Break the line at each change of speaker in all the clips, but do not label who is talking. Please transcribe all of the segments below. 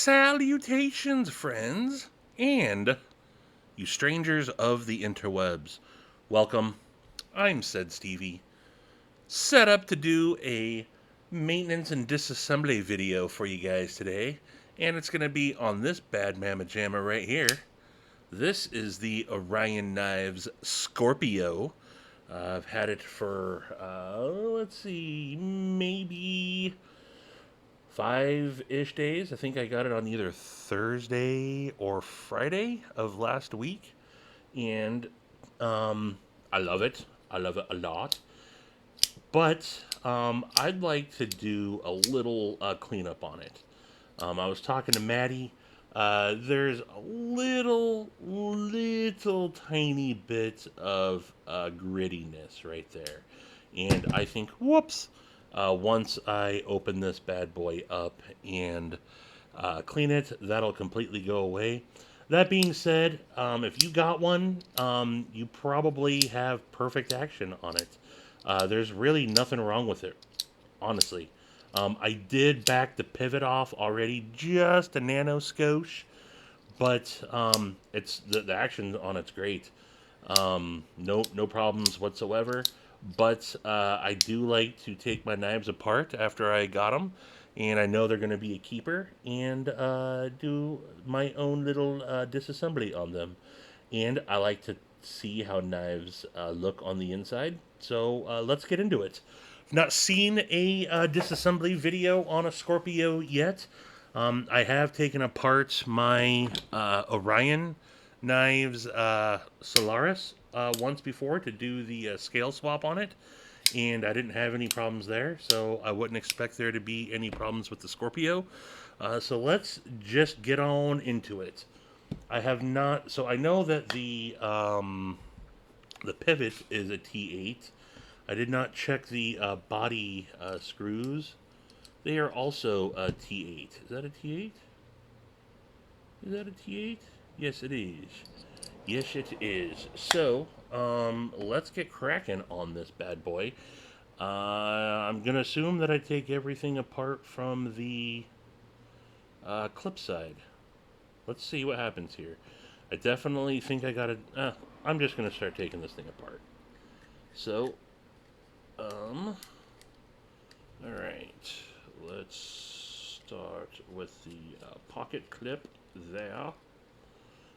Salutations, friends, and you strangers of the interwebs. Welcome. I'm said Stevie, set up to do a maintenance and disassembly video for you guys today, and it's going to be on this bad mamma jamma right here. This is the Orion Knives Scorpio. I've had it for, let's see, maybe 5-ish days. I think I got it on either Thursday or Friday of last week, and I love it. I love it a lot. But I'd like to do a little cleanup on it. I was talking to Maddie. There's a little tiny bit of grittiness right there, and I think, whoops. Once I open this bad boy up and clean it, that'll completely go away. That being said, if you got one, you probably have perfect action on it. There's really nothing wrong with it, honestly. I did back the pivot off already, just a nano-skosh, but it's the action on it's great. No problems whatsoever. But I do like to take my knives apart after I got them, and I know they're going to be a keeper, and do my own little disassembly on them. And I like to see how knives look on the inside. So let's get into it. I've not seen a disassembly video on a Scorpio yet. I have taken apart my Orion Knives Solaris once before to do the scale swap on it, and I didn't have any problems there, so I wouldn't expect there to be any problems with the Scorpio. So let's just get on into it. I have not, so I know that the pivot is a T8. I did not check the body screws. They are also a T8. Is that a T8? Is that a T8? Yes, it is. Yes, it is. So, let's get cracking on this bad boy. I'm going to assume that I take everything apart from the clip side. Let's see what happens here. I definitely think I got to... I'm just going to start taking this thing apart. So, alright. Let's start with the pocket clip there.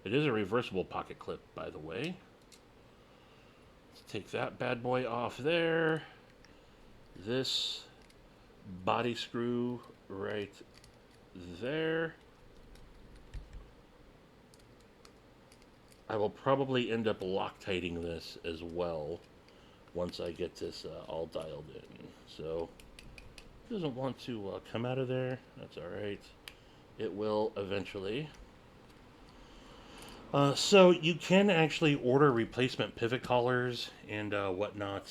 It is a reversible pocket clip, by the way. Let's take that bad boy off there. This body screw right there. I will probably end up Loctiting this as well once I get this all dialed in. So, it doesn't want to come out of there. That's alright. It will eventually. So you can actually order replacement pivot collars and whatnot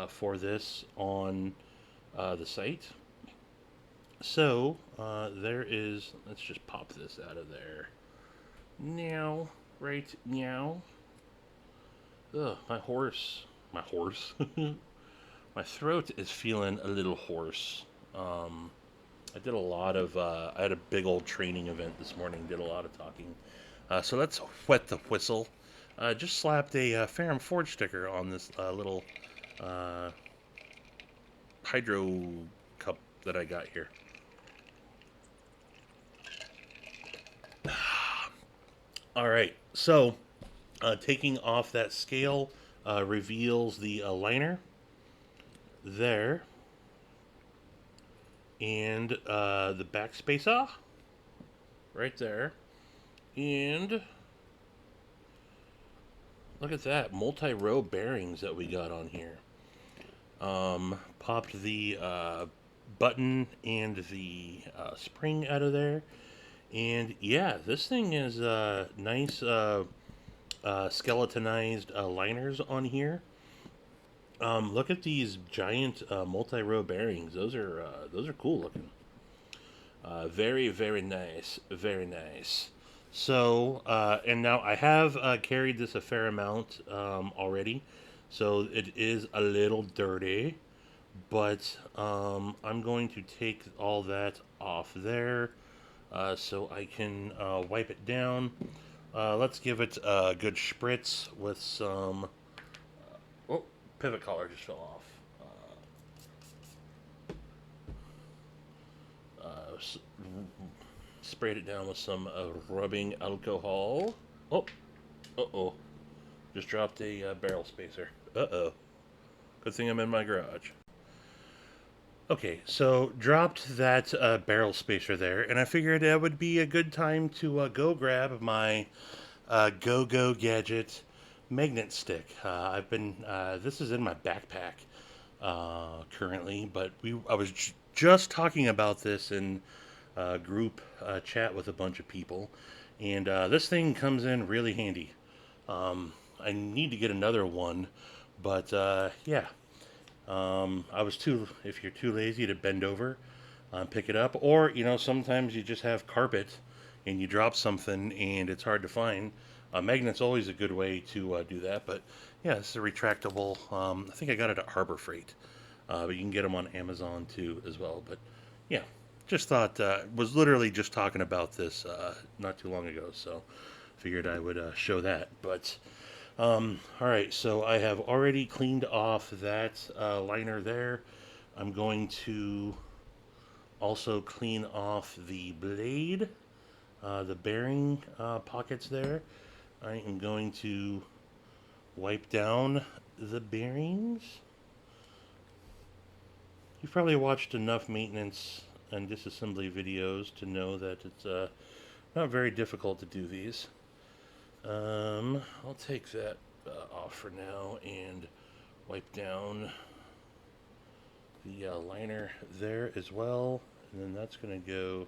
for this on the site. So there is, let's just pop this out of there. Now, right now. Ugh, my throat is feeling a little hoarse. I did a lot of, I had a big old training event this morning, did a lot of talking. So let's wet the whistle. Just slapped a Ferrum Forge sticker on this little hydro cup that I got here. Alright, so taking off that scale reveals the liner there. And the back spacer right there. And look at that, multi-row bearings that we got on here. Popped the button and the spring out of there. And yeah, this thing is nice skeletonized liners on here. Look at these giant multi-row bearings. Those are cool looking. Very, very nice. Very nice. So, and now I have carried this a fair amount already, so it is a little dirty, but I'm going to take all that off there. so I can wipe it down. Let's give it a good spritz with some. Oh, pivot collar just fell off. S- Sprayed it down with some rubbing alcohol. Oh, uh-oh. Just dropped a barrel spacer. Uh-oh. Good thing I'm in my garage. Okay, so dropped that barrel spacer there, and I figured that would be a good time to go grab my Go-Go Gadget magnet stick. This is in my backpack currently, but I was just talking about this in group chat with a bunch of people, and this thing comes in really handy. I need to get another one, but yeah, I was too. If you're too lazy to bend over, pick it up, or sometimes you just have carpet, and you drop something and it's hard to find. Magnet's always a good way to do that. But yeah, it's a retractable. I think I got it at Harbor Freight, but you can get them on Amazon too as well. But yeah, just thought was literally just talking about this not too long ago, so figured I would show that. But all right, so I have already cleaned off that liner there. I'm going to also clean off the blade, the bearing pockets there. I am going to wipe down the bearings. You've probably watched enough maintenance and disassembly videos to know that it's not very difficult to do these. I'll take that off for now and wipe down the liner there as well, and then that's going to go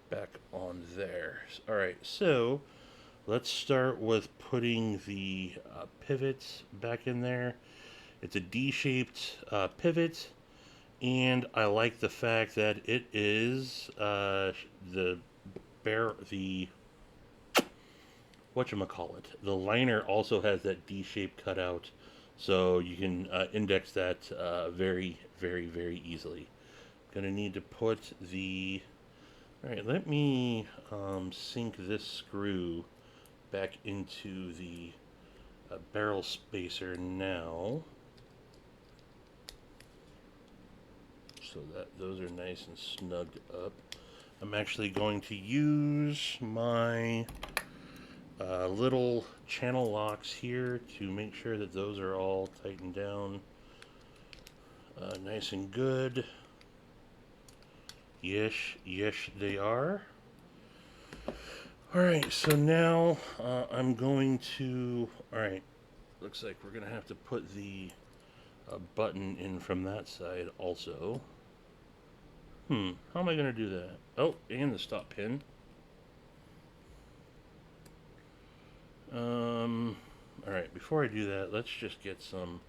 back on there. All right, so let's start with putting the pivots back in there. It's a D-shaped pivot, and I like the fact that it is the whatchamacallit. The liner also has that D-shaped cutout, so you can index that very, very, very easily. Gonna need to put the. All right, let me sink this screw back into the barrel spacer now, so that those are nice and snugged up. I'm actually going to use my little channel locks here to make sure that those are all tightened down nice and good. Yes, yes, they are. All right, so now I'm going to. All right, looks like we're gonna have to put the button in from that side also. How am I gonna do that? Oh, and the stop pin. All right, before I do that, let's just get some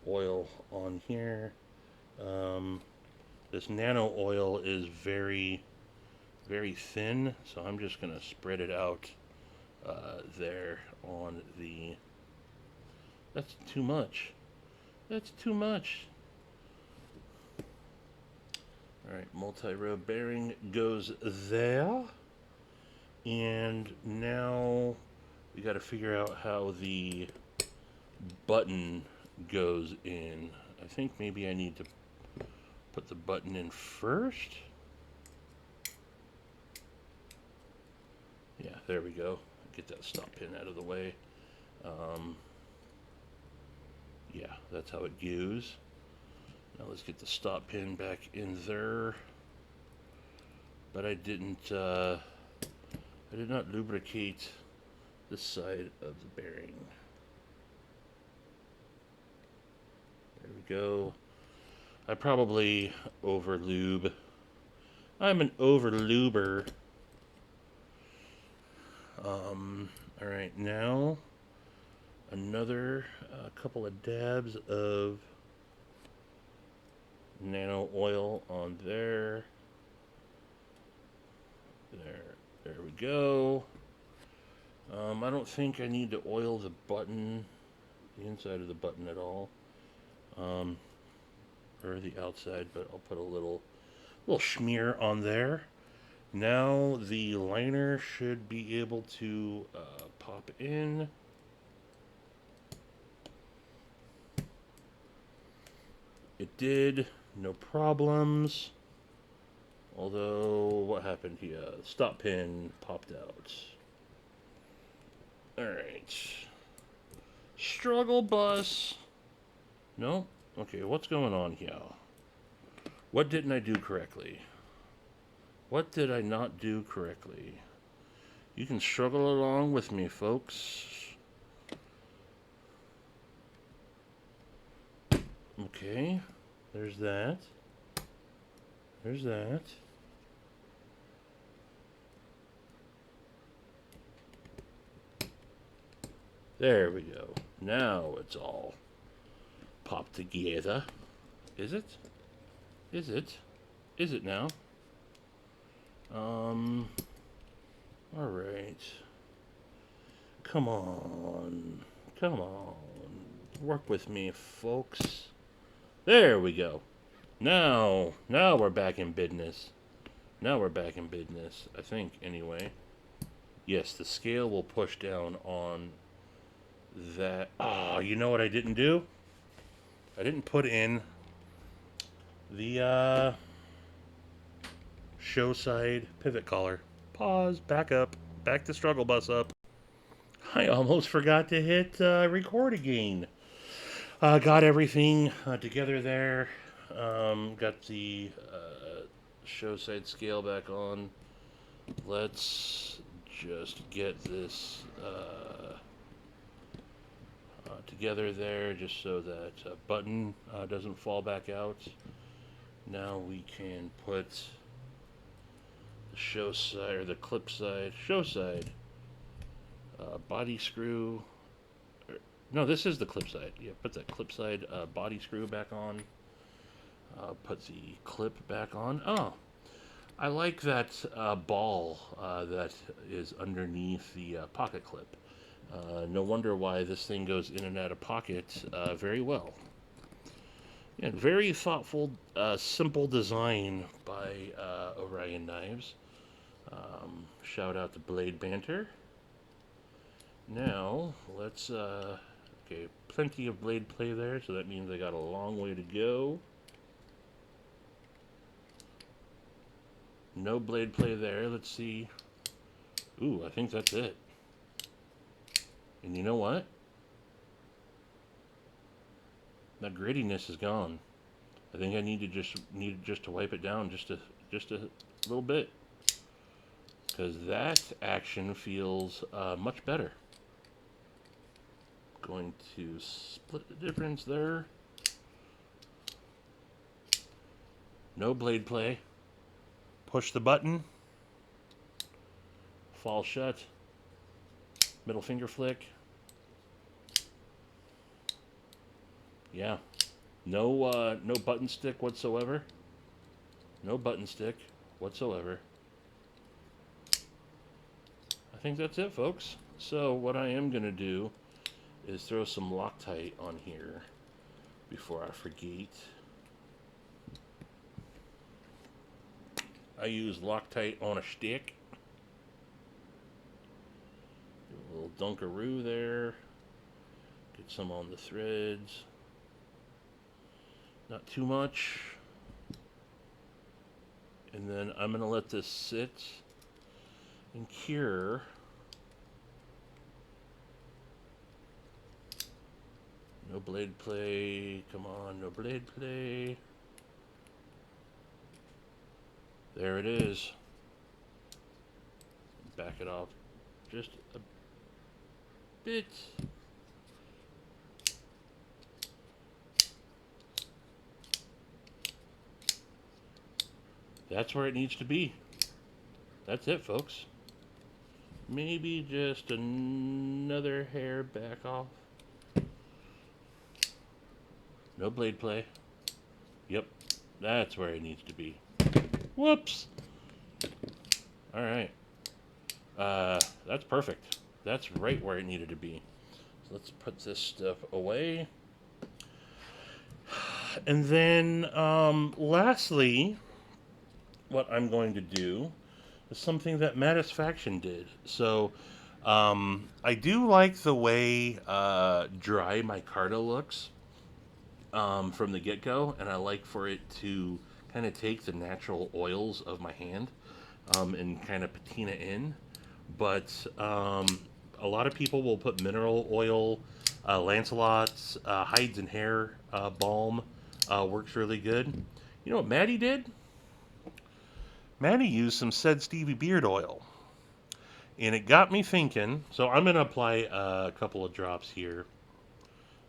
oil on here. This nano oil is very, very thin, so I'm just going to spread it out there on the. That's too much. That's too much. All right, multi-row bearing goes there. And now we got to figure out how the button goes in. I think maybe I need to put the button in first. Yeah, there we go. Get that stop pin out of the way. Yeah, that's how it goes. Now let's get the stop pin back in there. But I did not lubricate this side of the bearing. There we go. I probably over lube. I'm an over luber. All right, now another couple of dabs of nano oil on there. There we go. I don't think I need to oil the button, the inside of the button at all, or the outside, but I'll put a little smear on there. Now the liner should be able to pop in. It did, no problems. Although, what happened here? Stop pin popped out. Alright. Struggle bus. No? Okay, what's going on here? What didn't I do correctly? What did I not do correctly? You can struggle along with me, folks. Okay, there's that. There's that. There we go. Now it's all popped together. Is it? Is it? Is it now? Alright. Come on. Come on. Work with me, folks. There we go. Now we're back in business. Now we're back in business, I think, anyway. Yes, the scale will push down on that. Oh, you know what I didn't do? I didn't put in the show side pivot collar. Pause, back up, back the struggle bus up. I almost forgot to hit record again. Got everything together there. Got the show side scale back on. Let's just get this together there, just so that button doesn't fall back out. Now we can put the show side, or the clip side, show side, body screw. No, this is the clip side. Yeah, put that clip side body screw back on. Put the clip back on. Oh, I like that ball that is underneath the pocket clip. No wonder why this thing goes in and out of pocket very well. And very thoughtful, simple design by Orion Knives. Shout out to Blade Banter. Now, let's, okay, plenty of blade play there, so that means I got a long way to go. No blade play there, let's see. Ooh, I think that's it. And you know what? That grittiness is gone. I think I need just to wipe it down just a little bit, because that action feels much better. Going to split the difference there. No blade play. Push the button. Fall shut. Middle finger flick. Yeah. No button stick whatsoever. No button stick whatsoever. I think that's it, folks. So what I am going to do is throw some Loctite on here before I forget. I use Loctite on a stick. Do a little dunkaroo there. Get some on the threads. Not too much. And then I'm going to let this sit and cure. No blade play. Come on, no blade play. There it is. Back it off just a bit. That's where it needs to be. That's it, folks. Maybe just another hair back off. No blade play. Yep, that's where it needs to be. Whoops. All right. That's perfect. That's right where it needed to be. So let's put this stuff away. And then, lastly, what I'm going to do is something that Matisfaction did. So I do like the way dry micarta looks from the get-go, and I like for it to kind of take the natural oils of my hand and kind of patina in. But a lot of people will put mineral oil, Lancelot's hides and hair balm works really good. You know what Maddie did? Maddie used some said Stevie beard oil, and it got me thinking. So I'm gonna apply a couple of drops here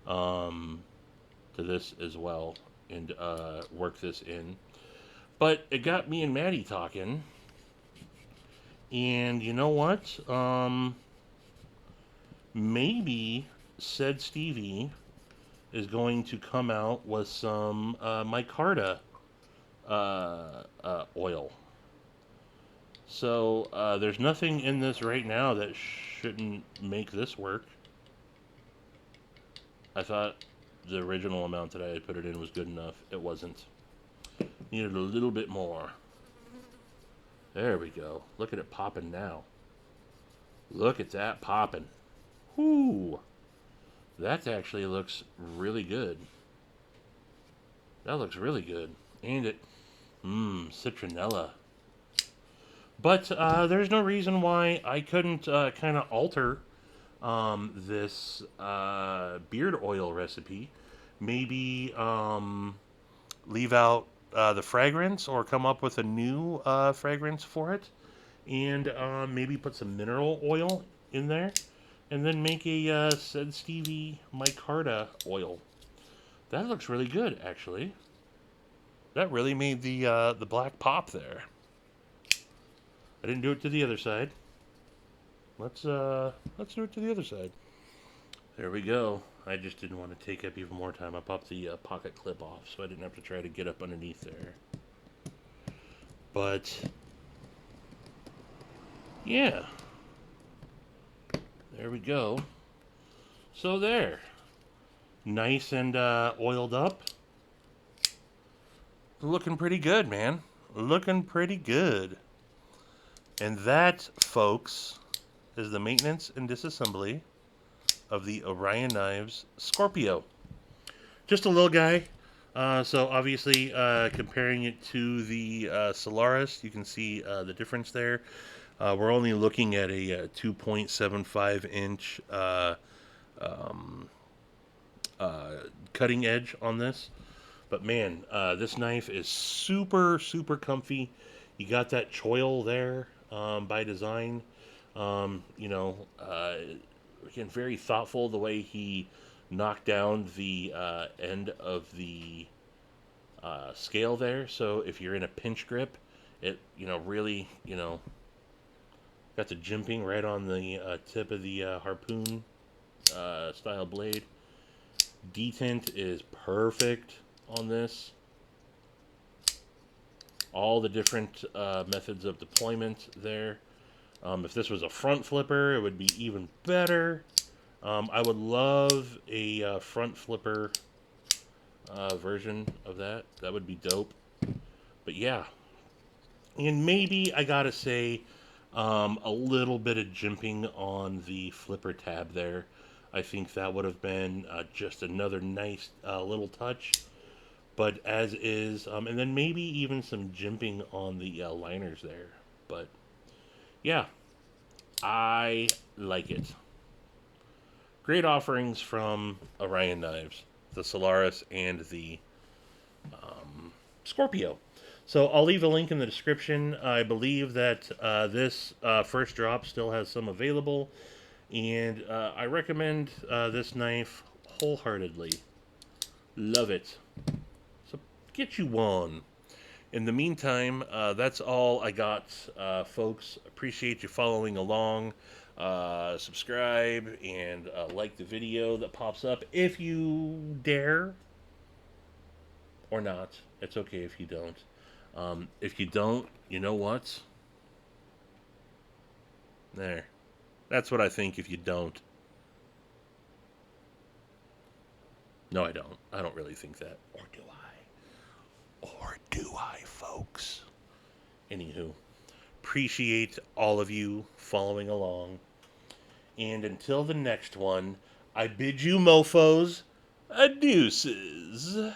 um, to this as well, and work this in. But it got me and Maddie talking, and you know what? Maybe said Stevie is going to come out with some micarta oil. So there's nothing in this right now that shouldn't make this work. I thought the original amount that I had put it in was good enough. It wasn't. Needed a little bit more. There we go. Look at it popping now. Look at that popping. Whoo! That actually looks really good. That looks really good. And it, citronella. But there's no reason why I couldn't kind of alter this beard oil recipe. Maybe leave out the fragrance or come up with a new fragrance for it. And maybe put some mineral oil in there. And then make a said Stevie micarta oil. That looks really good, actually. That really made the black pop there. I didn't do it to the other side. Let's do it to the other side. There we go. I just didn't want to take up even more time. I popped the pocket clip off, so I didn't have to try to get up underneath there. But yeah, there we go. So there, nice and oiled up. Looking pretty good, man. Looking pretty good. And that, folks, is the maintenance and disassembly of the Orion Knives Scorpio. Just a little guy. So obviously, comparing it to the Solaris, you can see the difference there. We're only looking at a 2.75 inch cutting edge on this. But man, this knife is super, super comfy. You got that choil there by design. You know, again, very thoughtful the way he knocked down the end of the scale there. So if you're in a pinch grip, it, you know, really, you know, got the jimping right on the tip of the harpoon style blade. Detent is perfect on this. All the different methods of deployment there. If this was a front flipper, it would be even better. I would love a front flipper version of that. That would be dope. But yeah. And maybe I gotta say a little bit of jimping on the flipper tab there. I think that would have been just another nice little touch. But as is, and then maybe even some jimping on the liners there. But yeah, I like it. Great offerings from Orion Knives, the Solaris and the Scorpio. So I'll leave a link in the description. I believe that this first drop still has some available, and I recommend this knife wholeheartedly. Love it. So get you one. In the meantime, that's all I got, folks. Appreciate you following along. Subscribe and like the video that pops up if you dare, or not. It's okay if you don't. If you don't, you know what? There. That's what I think if you don't. No, I don't. I don't really think that. Or do I? Or do I, folks? Anywho, appreciate all of you following along. And until the next one, I bid you mofos adeuces.